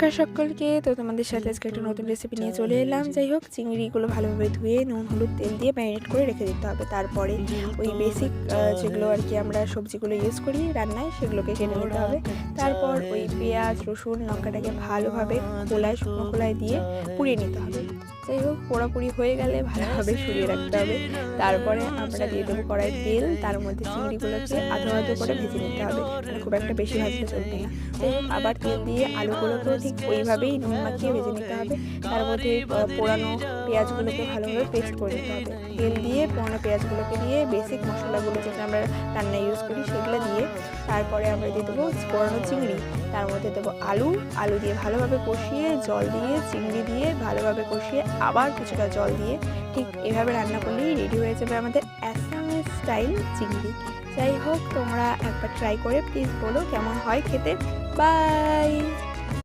নমস্কার সকলকে। তো তোমাদের সাথে আজকে একটা নতুন রেসিপি নিয়ে চলে এলাম। যাই হোক, চিংড়িগুলো ভালোভাবে ধুয়ে নুন হলুদ তেল দিয়ে ম্যারিনেট করে রেখে দিতে হবে। তারপরে ওই বেসিক যেগুলো আর কি আমরা সবজিগুলো ইউজ করি রান্নায়, সেগুলোকে কেটে নিতে হবে। তারপর ওই পেঁয়াজ রসুন লঙ্কাটাকে ভালোভাবে শুকনো খোলায় দিয়ে পুড়িয়ে নিতে হবে। যাই হোক, পোড়াপুরি হয়ে গেলে ভালোভাবে সরিয়ে রাখতে হবে। তারপরে আমরা দিয়ে দেবো কড়াই তেল, তার মধ্যে চিংড়িগুলোকে আধো আধো করে ভেজে নিতে হবে, মানে খুব একটা বেশি ভাজতে চলবে না। যাই হোক, আবার তেল দিয়ে আলুগুলোকেও ঠিক ওইভাবেই নুন মাখিয়ে ভেজে নিতে হবে। তার মধ্যে পোড়ানো পেঁয়াজগুলোকে ভালোভাবে পেস্ট করে নিতে হবে। তেল দিয়ে পোড়ানো পেঁয়াজগুলোকে দিয়ে বেসিক মশলাগুলো যেটা আমরা রান্নায় ইউজ করি সেগুলো দিয়ে তারপরে আমরা দিয়ে দেবো পোড়ানো চিংড়ি, তার মধ্যে দেবো আলু দিয়ে ভালোভাবে কষিয়ে জল দিয়ে চিংড়ি দিয়ে ভালোভাবে কষিয়ে আবার কিছুটা জল দিয়ে ঠিক এভাবে রান্না করলেই রেডি হয়ে যাবে আমাদের অ্যাসামিজ স্টাইল চিংড়ি। যাই হোক, তোমরা একবার ট্রাই করে প্লিজ বলো কেমন হয় খেতে। বাই।